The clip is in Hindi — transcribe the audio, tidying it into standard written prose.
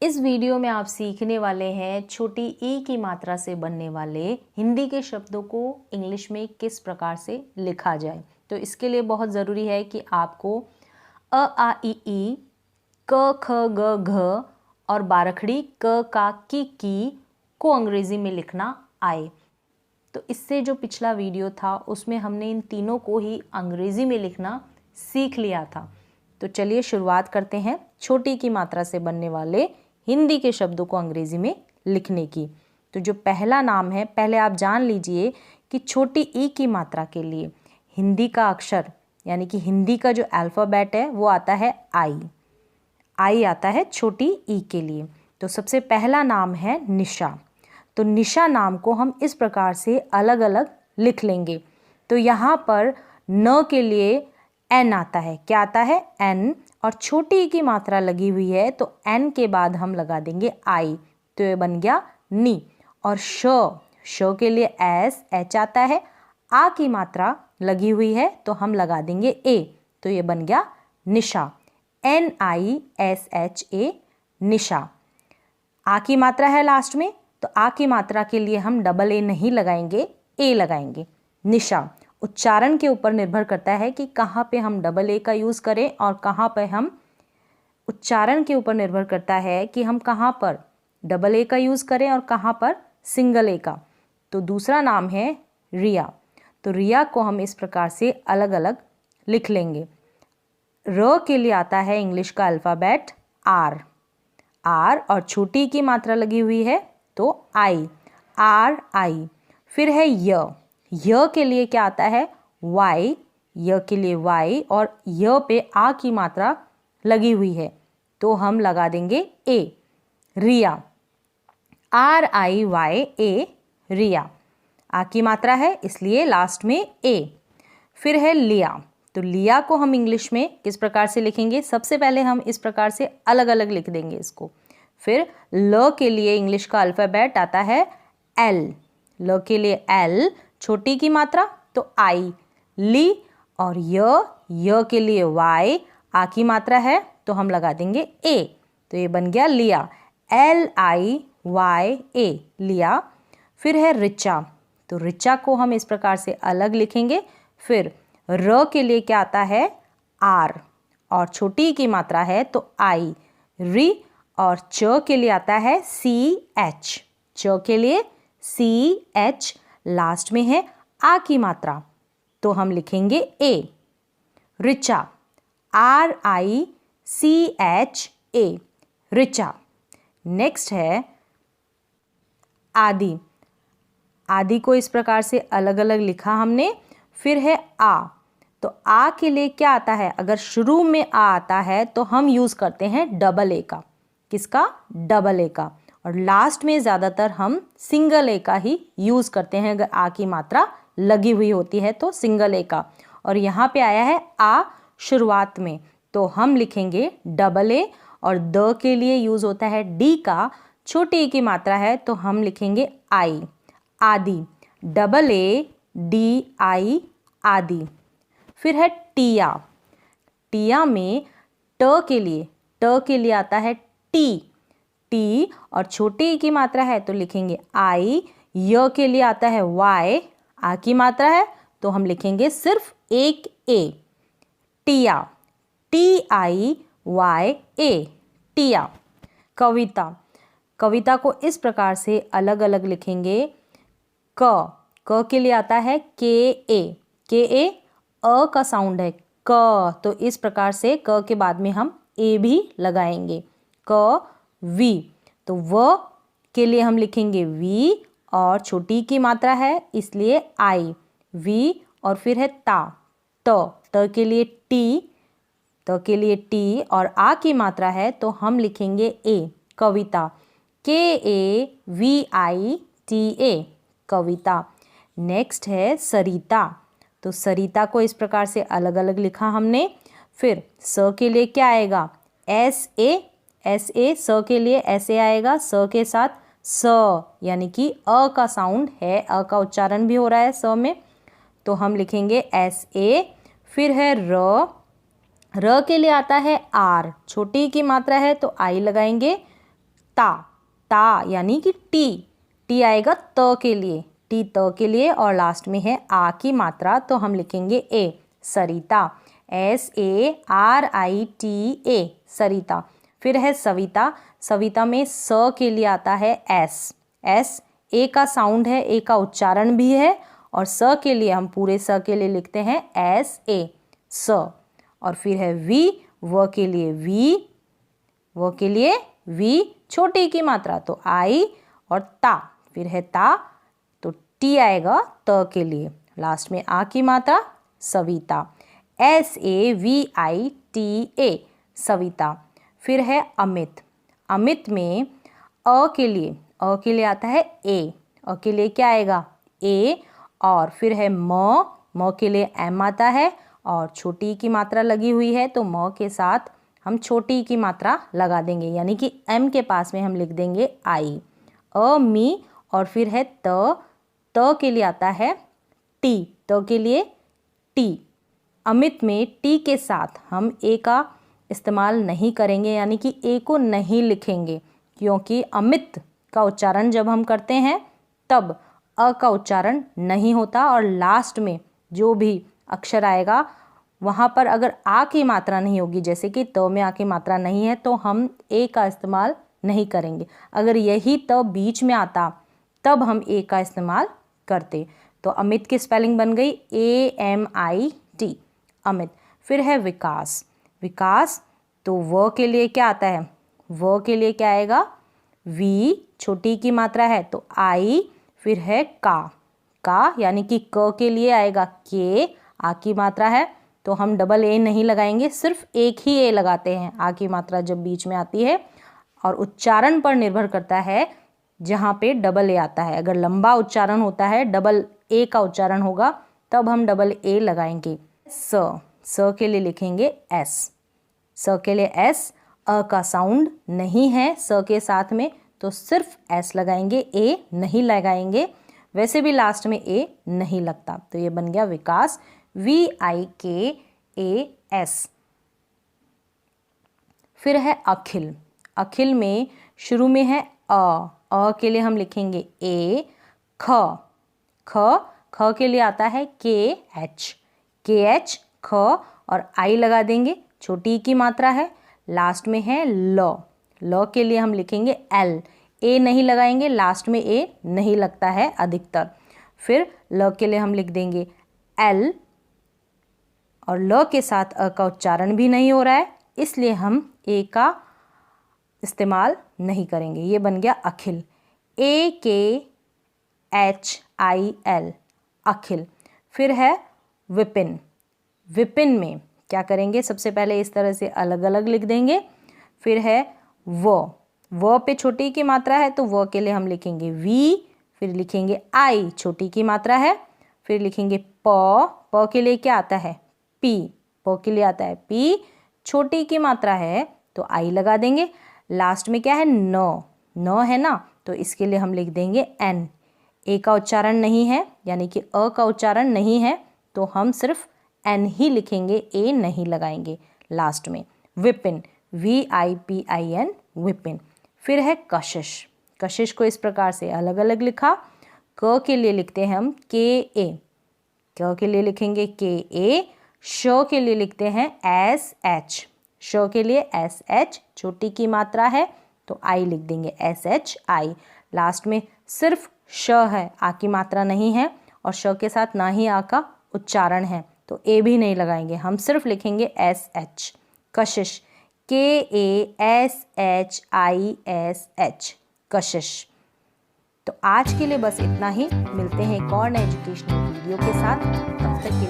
इस वीडियो में आप सीखने वाले हैं छोटी ई की मात्रा से बनने वाले हिंदी के शब्दों को इंग्लिश में किस प्रकार से लिखा जाए। तो इसके लिए बहुत ज़रूरी है कि आपको अ आ इ ई, क ख ग घ और बारखड़ी क का की को अंग्रेज़ी में लिखना आए। तो इससे जो पिछला वीडियो था उसमें हमने इन तीनों को ही अंग्रेज़ी में लिखना सीख लिया था। तो चलिए शुरुआत करते हैं छोटी की मात्रा से बनने वाले हिंदी के शब्दों को अंग्रेज़ी में लिखने की। तो जो पहला नाम है, पहले आप जान लीजिए कि छोटी ई की मात्रा के लिए हिंदी का अक्षर यानी कि हिंदी का जो अल्फ़ाबेट है वो आता है आई आता है छोटी ई के लिए। तो सबसे पहला नाम है निशा। तो निशा नाम को हम इस प्रकार से अलग अलग लिख लेंगे। तो यहाँ पर न के लिए एन आता है। क्या आता है? एन। और छोटी ई की मात्रा लगी हुई है तो एन के बाद हम लगा देंगे आई, तो ये बन गया नी। और श के लिए एस, एच आता है। आ की मात्रा लगी हुई है तो हम लगा देंगे ए, तो ये बन गया निशा। NISHA, निशा। आ की मात्रा है लास्ट में, तो आ की मात्रा के लिए हम डबल ए नहीं लगाएंगे, ए लगाएंगे। निशा उच्चारण के ऊपर निर्भर करता है कि कहाँ पे हम डबल ए का यूज़ करें और कहाँ पे हम, उच्चारण के ऊपर निर्भर करता है कि हम कहाँ पर डबल ए का यूज़ करें और कहाँ पर सिंगल ए का। तो दूसरा नाम है रिया। तो रिया को हम इस प्रकार से अलग अलग लिख लेंगे। र के लिए आता है इंग्लिश का अल्फ़ाबेट आर और छोटी की मात्रा लगी हुई है तो आई, RI। फिर है य के लिए क्या आता है? वाई, य के लिए वाई, और य पे आ की मात्रा लगी हुई है तो हम लगा देंगे ए, रिया। RIYA, रिया। आ की मात्रा है इसलिए लास्ट में ए। फिर है लिया। तो लिया को हम इंग्लिश में किस प्रकार से लिखेंगे? सबसे पहले हम इस प्रकार से अलग अलग लिख देंगे इसको। फिर ल के लिए इंग्लिश का अल्फ़ाबेट आता है एल। ल के लिए एल, छोटी की मात्रा तो आई, ली। और य के लिए वाई, आ की मात्रा है तो हम लगा देंगे ए, तो ये बन गया लिया, LIYA, लिया। फिर है रिचा। तो रिचा को हम इस प्रकार से अलग लिखेंगे। फिर र के लिए क्या आता है? आर, और छोटी की मात्रा है तो आई, री। और च के लिए आता है CH, च के लिए CH। लास्ट में है आ की मात्रा तो हम लिखेंगे ए, रिचा, RICHA, रिचा। नेक्स्ट है आदि। आदि को इस प्रकार से अलग अलग लिखा हमने। फिर है आ। तो आ के लिए क्या आता है? अगर शुरू में आ आता है तो हम यूज़ करते हैं डबल ए का। किसका? डबल ए का। और लास्ट में ज़्यादातर हम सिंगल ए का ही यूज़ करते हैं अगर आ की मात्रा लगी हुई होती है तो सिंगल ए का। और यहाँ पे आया है आ शुरुआत में तो हम लिखेंगे डबल ए। और द के लिए यूज़ होता है डी का, छोटी ए की मात्रा है तो हम लिखेंगे आई, आदि, डबल ए DI, आदि। फिर है टिया। टिया में ट के लिए आता है टी, और छोटी ई की मात्रा है तो लिखेंगे आई। य के लिए आता है वाई, आ की मात्रा है तो हम लिखेंगे सिर्फ एक ए, टिया, TIYA, टिया। कविता को इस प्रकार से अलग अलग लिखेंगे। क के लिए आता है के, अ का साउंड है क, तो इस प्रकार से क के बाद में हम ए भी लगाएंगे। वी। तो व के लिए हम लिखेंगे वी, और छोटी की मात्रा है इसलिए आई, वी। और फिर है त के लिए टी, और आ की मात्रा है तो हम लिखेंगे ए, कविता, KAVITA, कविता। नेक्स्ट है सरिता। तो सरिता को इस प्रकार से अलग अलग लिखा हमने। फिर स के लिए क्या आएगा? SA, स के लिए ऐसे आएगा, स के साथ स, यानी कि अ का साउंड है, अ का उच्चारण भी हो रहा है स में, तो हम लिखेंगे SA। फिर है र के लिए आता है आर, छोटी की मात्रा है तो आई लगाएंगे, ता, ता यानी कि टी, टी आएगा त के लिए, टी त के लिए, और लास्ट में है आ की मात्रा तो हम लिखेंगे ए, सरिता, SARITA, सरिता। फिर है सविता, सविता में स के लिए आता है एस, एस ए का साउंड है, ए का उच्चारण भी है, और स के लिए हम पूरे स के लिए लिखते हैं SA, स। और फिर है वी, व के लिए वी, व के लिए वी, छोटी की मात्रा तो आई, और ता, फिर है ता तो टी आएगा त के लिए, लास्ट में आ की मात्रा, सविता, SAVITA, सविता। फिर है अमित, अमित में अ के लिए आता है ए, अ के लिए क्या आएगा ए, और फिर है म, म के लिए एम आता है, और छोटी की मात्रा लगी हुई है तो म के साथ हम छोटी की मात्रा लगा देंगे, यानी कि एम के पास में हम लिख देंगे आई, अ मी, और फिर है त, त के लिए आता है टी, त के लिए टी। अमित में टी के साथ हम ए का इस्तेमाल नहीं करेंगे, यानी कि ए को नहीं लिखेंगे, क्योंकि अमित का उच्चारण जब हम करते हैं तब अ का उच्चारण नहीं होता, और लास्ट में जो भी अक्षर आएगा वहाँ पर अगर आ की मात्रा नहीं होगी, जैसे कि त में आ की मात्रा नहीं है, तो हम ए का इस्तेमाल नहीं करेंगे। अगर यही त बीच में आता तब हम ए का इस्तेमाल करते। तो अमित की स्पेलिंग बन गई AMIT, अमित। फिर है विकास, विकास तो व के लिए क्या आता है, व के लिए क्या आएगा वी, छोटी की मात्रा है तो आई, फिर है का यानी कि क के लिए आएगा के, आ की मात्रा है तो हम डबल ए नहीं लगाएंगे, सिर्फ एक ही ए लगाते हैं आ की मात्रा जब बीच में आती है, और उच्चारण पर निर्भर करता है जहाँ पे डबल ए आता है। अगर लंबा उच्चारण होता है, डबल ए का उच्चारण होगा, तब हम डबल ए लगाएंगे। स के लिए लिखेंगे एस, स के लिए एस, अ का साउंड नहीं है स के साथ में तो सिर्फ एस लगाएंगे, ए नहीं लगाएंगे, वैसे भी लास्ट में ए नहीं लगता। तो ये बन गया विकास, VIKAS। फिर है अखिल, अखिल में शुरू में है अ के लिए हम लिखेंगे ए, ख के लिए आता है KH, ख, और आई लगा देंगे, छोटी की मात्रा है, लास्ट में है ल के लिए हम लिखेंगे L, ए नहीं लगाएंगे, लास्ट में ए नहीं लगता है अधिकतर। फिर ल के लिए हम लिख देंगे L, और ल के साथ अ का उच्चारण भी नहीं हो रहा है, इसलिए हम ए का इस्तेमाल नहीं करेंगे। ये बन गया अखिल, AKHIL, अखिल। फिर है विपिन, विपिन में क्या करेंगे, सबसे पहले इस तरह से अलग अलग लिख देंगे। फिर है व पे छोटी की मात्रा है तो व के लिए हम लिखेंगे वी, फिर लिखेंगे आई, छोटी की मात्रा है, फिर लिखेंगे प के लिए क्या आता है पी, प के लिए आता है पी, छोटी की मात्रा है तो आई लगा देंगे, लास्ट में क्या है न है ना, तो इसके लिए हम लिख देंगे एन, ए का उच्चारण नहीं है यानी कि अ का उच्चारण नहीं है तो हम सिर्फ एन ही लिखेंगे, ए नहीं लगाएंगे लास्ट में। विपिन, VIPIN, विपिन। फिर है कशिश, कशिश को इस प्रकार से अलग अलग लिखा। क के लिए लिखते हैं हम KA, क के लिए लिखेंगे KA, श के लिए लिखते हैं SH, श के लिए SH, छोटी की मात्रा है तो आई लिख देंगे SHI, लास्ट में सिर्फ श है, आ की मात्रा नहीं है, और श के साथ ना ही आ का उच्चारण है तो ए भी नहीं लगाएंगे, हम सिर्फ लिखेंगे SH, कशिश, KASHISH, कशिश। तो आज के लिए बस इतना ही, मिलते हैं एक और नए एजुकेशनल वीडियो के साथ, तब तक के लिए